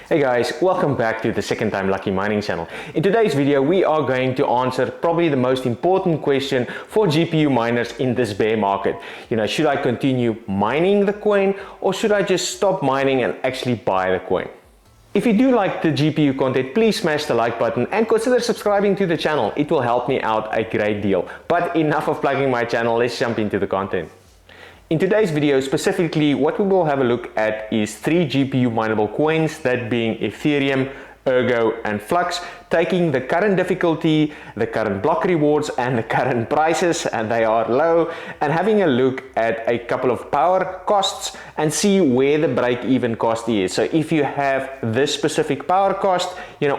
Hey guys, welcome back to the Second Time Lucky Mining channel. In today's video, we are going to answer probably the most important question for GPU miners in this bear market. Should I continue mining the coin or should I just stop mining and actually buy the coin? If you do like the GPU content, please smash the like button and consider subscribing to the channel. It will help me out a great deal. But enough of plugging my channel, let's jump into the content. In today's video, specifically, what we will have a look at is three GPU mineable coins, that being Ethereum, Ergo and Flux, taking the current difficulty, the current block rewards and the current prices, and they are low, and having a look at a couple of power costs and see where the break-even cost is. So if you have this specific power cost,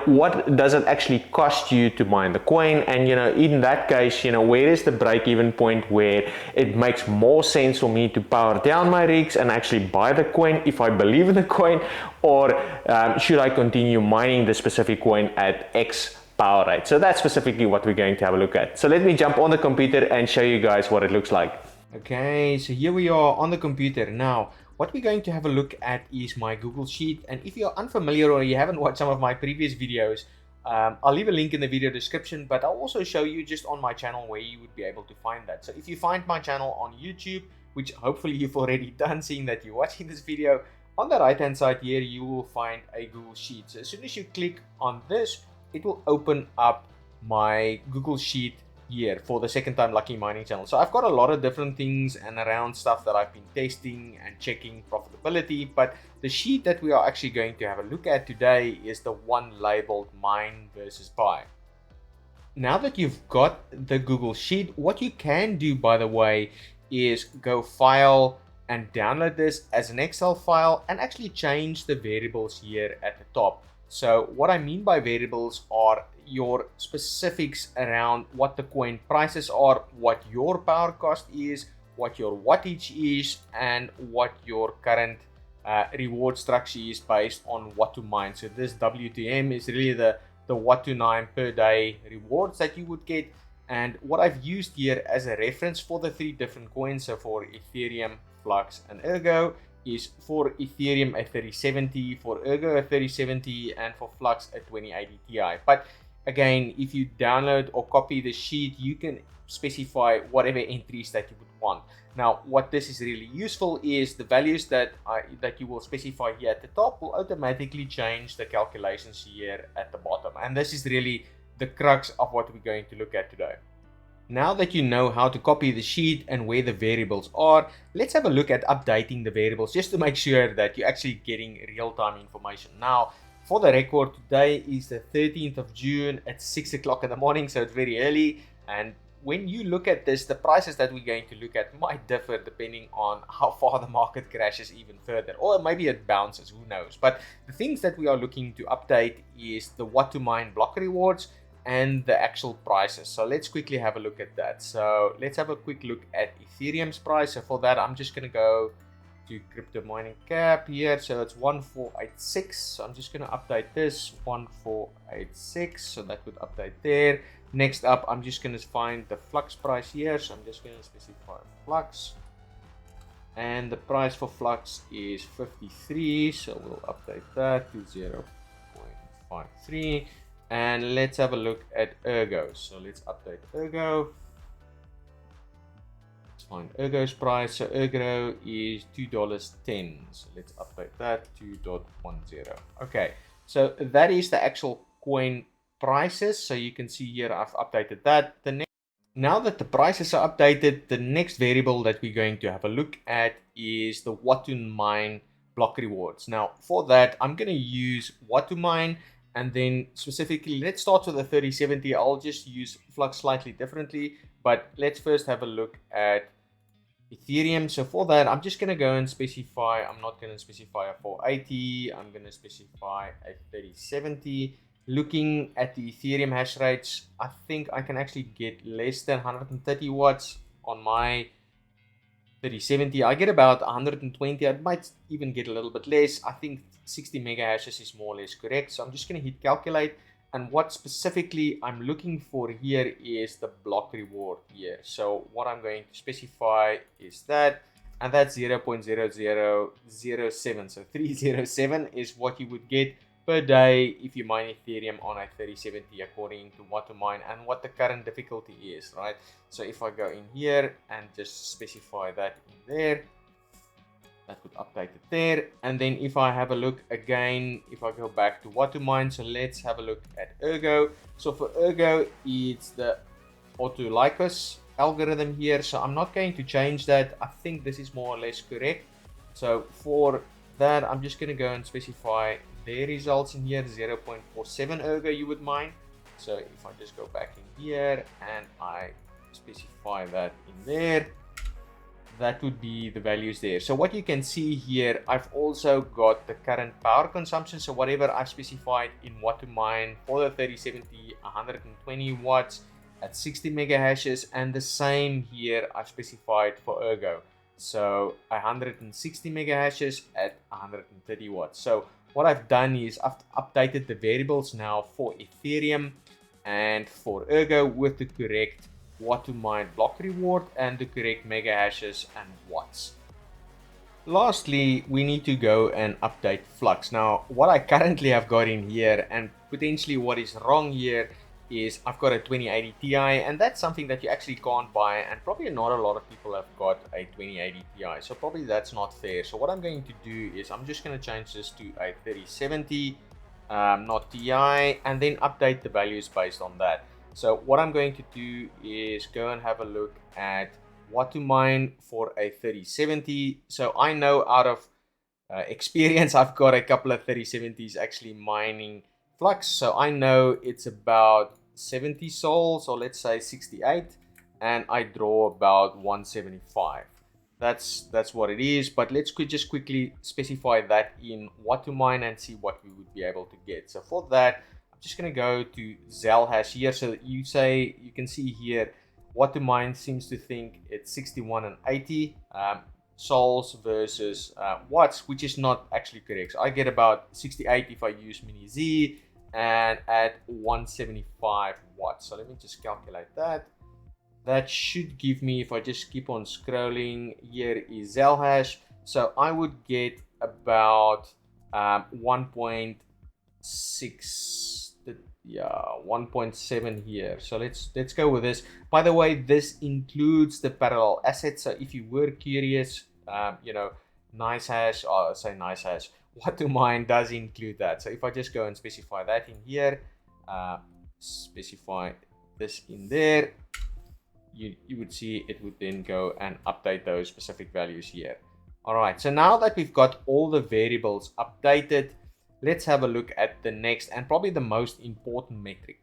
what does it actually cost you to mine the coin? And in that case, where is the break-even point where it makes more sense for me to power down my rigs and actually buy the coin if I believe in the coin, or should I continue mining the specific coin at X power rate? So that's specifically what we're going to have a look at. So let me jump on the computer and show you guys what it looks like. Okay, so here we are on the computer. Now, what we're going to have a look at is my Google Sheet. And if you're unfamiliar or you haven't watched some of my previous videos, I'll leave a link in the video description, but I'll also show you just on my channel where you would be able to find that. So if you find my channel on YouTube, which hopefully you've already done seeing that you're watching this video, on the right hand side here you will find a Google Sheet. So as soon as you click on this, it will open up my Google Sheet here for the Second Time Lucky Mining channel. So I've got a lot of different things and around stuff that I've been testing and checking profitability, but the sheet that we are actually going to have a look at today is the one labeled mine versus buy. Now that you've got the Google Sheet, what you can do, by the way, is go file and download this as an Excel file and actually change the variables here at the top. So what I mean by variables are your specifics around what the coin prices are, what your power cost is, what your wattage is, and what your current reward structure is based on what to mine. So this WTM is really the what to mine per day rewards that you would get. And what I've used here as a reference for the three different coins, so for Ethereum, Flux and Ergo, is for Ethereum a 3070, for Ergo a 3070, and for Flux a 2080 Ti. But again, if you download or copy the sheet, you can specify whatever entries that you would want. Now, what this is really useful is the values that you will specify here at the top will automatically change the calculations here at the bottom. And this is really the crux of what we're going to look at today. Now that you know how to copy the sheet and where the variables are, let's have a look at updating the variables just to make sure that you're actually getting real-time information. Now, for the record, today is the 13th of June at 6 o'clock in the morning, so it's very early. And when you look at this, the prices that we're going to look at might differ depending on how far the market crashes even further, or maybe it bounces, who knows. But the things that we are looking to update is the what to mine block rewards and the actual prices. So let's quickly have a look at that. So let's have a quick look at Ethereum's price. So for that, I'm just going to go to crypto mining cap here. So it's 1486. So I'm just going to update this 1486. So that would update there. Next up, I'm just going to find the Flux price here. So I'm just going to specify Flux. And the price for Flux is 53. So we'll update that to 0.53. And let's have a look at Ergo. So let's update Ergo. Let's find Ergo's price. So Ergo is $2.10. So let's update that to 2.10. Okay, so that is the actual coin prices. So you can see here I've updated that. Now that the prices are updated, the next variable that we're going to have a look at is the what to mine block rewards. Now for that, I'm going to use what to mine. And then specifically, let's start with the 3070. I'll just use Flux slightly differently, but let's first have a look at Ethereum. So for that, I'm just going to go and specify, I'm not going to specify a 480. I'm going to specify a 3070. Looking at the Ethereum hash rates, I think I can actually get less than 130 watts on my 3070. I get about 120. I might even get a little bit less. I think 60 mega hashes is more or less correct. So I'm just going to hit calculate. And what specifically I'm looking for here is the block reward here. So what I'm going to specify is that, and that's 0.0007. So 307 is what you would get per day if you mine Ethereum on a 3070 according to what to mine and what the current difficulty is, right? So if I go in here and just specify that in there, that would update it there. And then if I have a look again, if I go back to what to mine, so let's have a look at Ergo. So for Ergo, it's the Autolycus algorithm here, so I'm not going to change that. I think this is more or less correct. So for that, I'm just going to go and specify their results in here, 0.47 Ergo you would mine. So if I just go back in here and I specify that in there, that would be the values there. So what you can see here, I've also got the current power consumption. So whatever I've specified in what to mine for the 3070, 120 watts at 60 mega hashes, and the same here I've specified for Ergo. So 160 mega hashes at 130 watts. So what I've done is I've updated the variables now for Ethereum and for Ergo with the correct what to mine block reward and the correct mega hashes and watts. Lastly, we need to go and update Flux. Now, what I currently have got in here and potentially what is wrong here is I've got a 2080 Ti, and that's something that you actually can't buy, and probably not a lot of people have got a 2080 Ti, so probably that's not fair. So what I'm going to do is I'm just going to change this to a 3070, not Ti, and then update the values based on that. So what I'm going to do is go and have a look at what to mine for a 3070. So I know out of experience, I've got a couple of 3070s actually mining Flux. So I know it's about 70 souls, or let's say 68, and I draw about 175. That's what it is. But let's just quickly specify that in what to mine and see what we would be able to get. So for that, I'm just going to go to Zel hash here. So you can see here what to mine seems to think it's 61 and 80 souls versus watts, which is not actually correct. So I get about 68 if I use mini Z, and at 175 watts. So let me just calculate that. That should give me, if I just keep on scrolling, here is Zel hash. So I would get about 1.6, 1.7 here. So let's go with this. By the way, this includes the parallel assets. So if you were curious, nice hash, or say nice hash, what to mine does include that. So if I just go and specify that in here, specify this in there, you would see it would then go and update those specific values here. All right, so now that we've got all the variables updated, let's have a look at the next and probably the most important metric.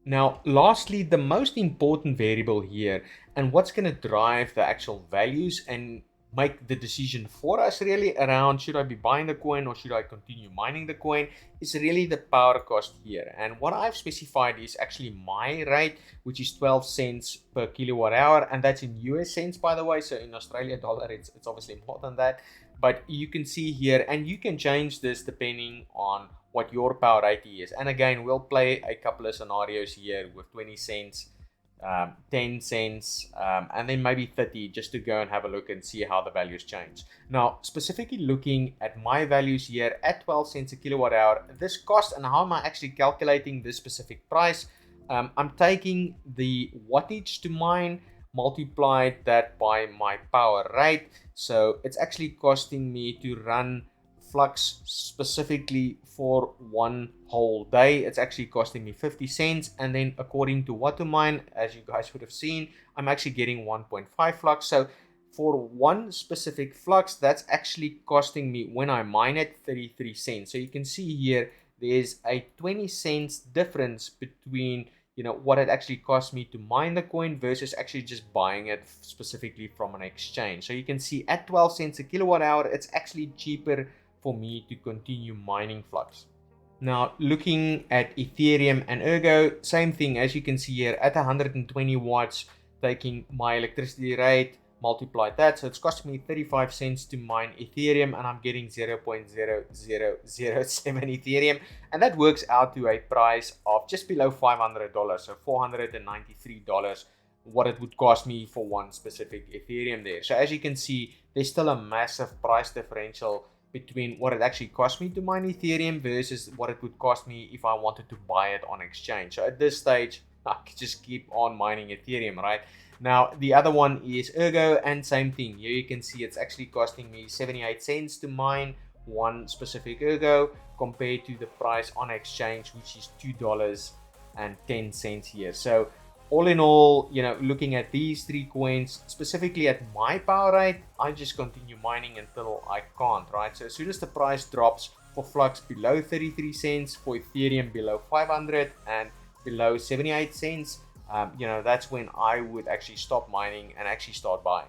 Now, lastly, the most important variable here, and what's going to drive the actual values and make the decision for us really around should I be buying the coin or should I continue mining the coin, is really the power cost here. And what I've specified is actually my rate, which is 12 cents per kilowatt hour, and that's in US cents, by the way. So in Australian dollar, it's obviously more than that. But you can see here, and you can change this depending on what your power rate is. And again, we'll play a couple of scenarios here with 20 cents, 10 cents, and then maybe 30, just to go and have a look and see how the values change. Now, specifically looking at my values here at 12 cents a kilowatt hour, this cost and how am I actually calculating this specific price? I'm taking the wattage to mine, multiplied that by my power rate. So it's actually costing me to run Flux specifically for one whole day. It's actually costing me 50 cents. And then according to what to mine, as you guys would have seen, I'm actually getting 1.5 Flux. So for one specific Flux, that's actually costing me, when I mine it, 33 cents. So you can see here, there's a 20 cents difference between what it actually cost me to mine the coin versus actually just buying it specifically from an exchange. So you can see at 12 cents a kilowatt hour, it's actually cheaper for me to continue mining Flux. Now, looking at Ethereum and Ergo, same thing. As you can see here, at 120 watts, taking my electricity rate, multiply that. So it's costing me 35 cents to mine Ethereum, and I'm getting 0.0007 Ethereum. And that works out to a price of just below $500, so $493, what it would cost me for one specific Ethereum there. So as you can see, there's still a massive price differential between what it actually cost me to mine Ethereum versus what it would cost me if I wanted to buy it on exchange. So at this stage, I could just keep on mining Ethereum, right? Now, the other one is Ergo, and same thing. Here you can see it's actually costing me 78 cents to mine one specific Ergo compared to the price on exchange, which is $2.10 here. So all in all, looking at these three coins, specifically at my power rate, I just continue mining until I can't, right? So as soon as the price drops for Flux below 33 cents, for Ethereum below 500 and below 78 cents, that's when I would actually stop mining and actually start buying.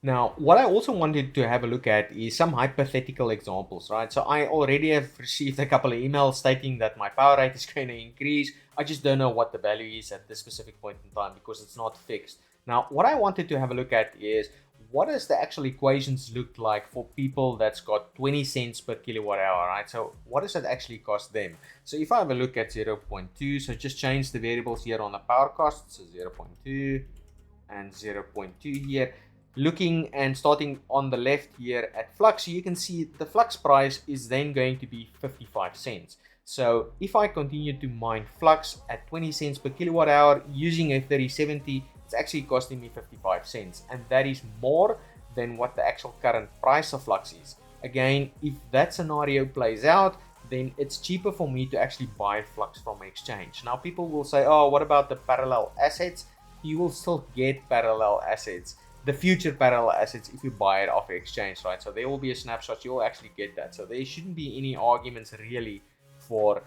Now, what I also wanted to have a look at is some hypothetical examples, right? So I already have received a couple of emails stating that my power rate is going to increase. I just don't know what the value is at this specific point in time because it's not fixed. Now, what I wanted to have a look at is what does the actual equations look like for people that's got 20 cents per kilowatt hour, right? So what does that actually cost them? So if I have a look at 0.2, so just change the variables here on the power cost, so 0.2 and 0.2 here. Looking and starting on the left here at Flux, you can see the Flux price is then going to be 55 cents. So if I continue to mine Flux at 20 cents per kilowatt hour using a 3070, it's actually costing me 55 cents. And that is more than what the actual current price of Flux is. Again, if that scenario plays out, then it's cheaper for me to actually buy Flux from exchange. Now people will say, oh, what about the parallel assets? You will still get parallel assets, the future parallel assets, if you buy it off exchange, right? So there will be a snapshot, you'll actually get that. So there shouldn't be any arguments really for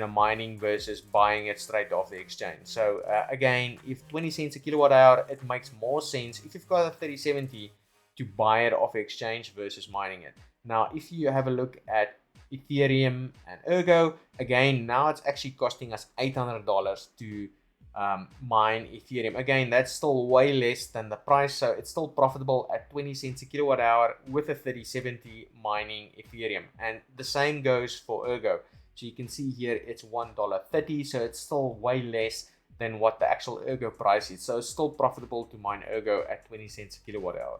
mining versus buying it straight off the exchange. So again, if 20 cents a kilowatt hour, it makes more sense if you've got a 3070 to buy it off exchange versus mining it. Now if you have a look at Ethereum and Ergo, again, now it's actually costing us $800 to mine Ethereum. Again, that's still way less than the price, so it's still profitable at 20 cents a kilowatt hour with a 3070 mining Ethereum. And the same goes for Ergo. So you can see here it's $1.30, so it's still way less than what the actual Ergo price is. So it's still profitable to mine Ergo at 20 cents a kilowatt hour.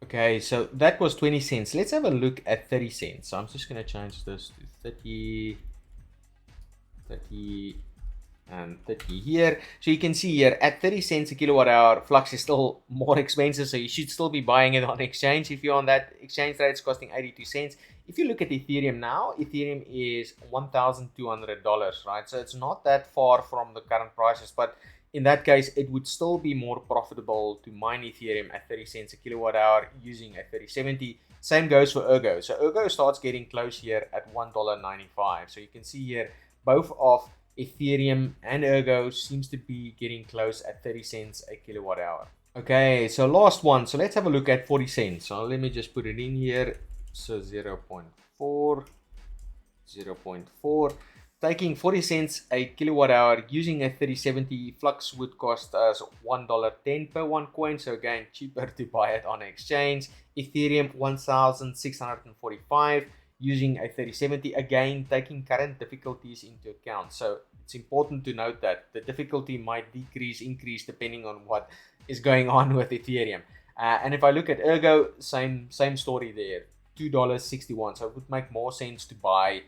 Okay, so that was 20 cents. Let's have a look at 30 cents. So I'm just going to change this to 30 and 30 here. So you can see here at 30 cents a kilowatt hour, Flux is still more expensive, so you should still be buying it on exchange. If you're on that exchange rate, it's costing 82 cents. If you look at Ethereum now, Ethereum is $1,200, right? So it's not that far from the current prices, but in that case, it would still be more profitable to mine Ethereum at 30 cents a kilowatt hour using a 3070. Same goes for Ergo. So Ergo starts getting close here at $1.95. So you can see here both of Ethereum and Ergo seems to be getting close at 30 cents a kilowatt hour. Okay, so last one. So let's have a look at 40 cents. So let me just put it in here. So 0.4. Taking 40 cents a kilowatt hour using a 3070, Flux would cost us $1.10 per one coin. So again, cheaper to buy it on exchange. Ethereum 1,645 using a 3070, again taking current difficulties into account. So it's important to note that the difficulty might decrease, increase depending on what is going on with Ethereum. And if I look at Ergo, same story there, $2.61. So it would make more sense to buy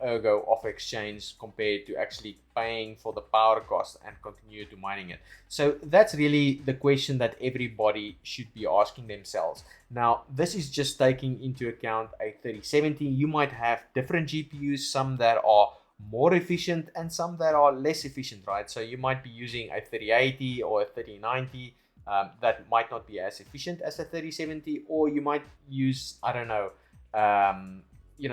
Ergo off exchange compared to actually paying for the power cost and continue to mining it. So that's really the question that everybody should be asking themselves. Now, this is just taking into account a 3070. You might have different GPUs, some that are more efficient and some that are less efficient, right? So you might be using a 3080 or a 3090 that might not be as efficient as a 3070, or you might use, I don't know,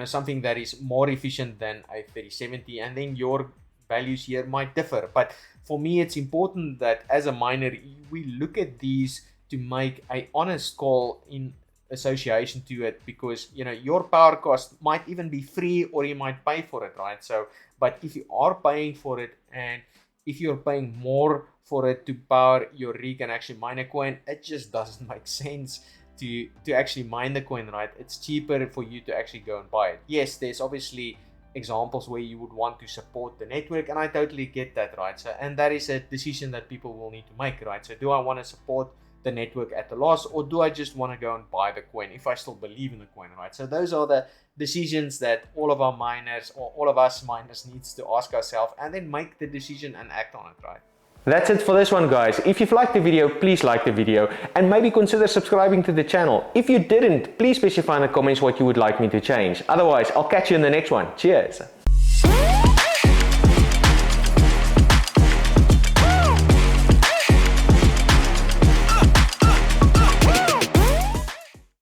something that is more efficient than a 3070, and then your values here might differ. But for me, it's important that as a miner, we look at these to make an honest call in association to it, because your power cost might even be free, or you might pay for it, right? So, but if you are paying for it, and if you're paying more for it to power your rig and actually mine a coin, it just doesn't make sense to actually mine the coin, right? It's cheaper for you to actually go and buy it. Yes, there's obviously examples where you would want to support the network, and I totally get that, right? So, and that is a decision that people will need to make, right? So do I want to support the network at a loss, or do I just want to go and buy the coin if I still believe in the coin, right? So those are the decisions that all of our miners, or all of us miners, needs to ask ourselves, and then make the decision and act on it, right? That's it for this one, guys. If you've liked the video, please like the video and maybe consider subscribing to the channel. If you didn't, please specify in the comments what you would like me to change. Otherwise, I'll catch you in the next one. Cheers.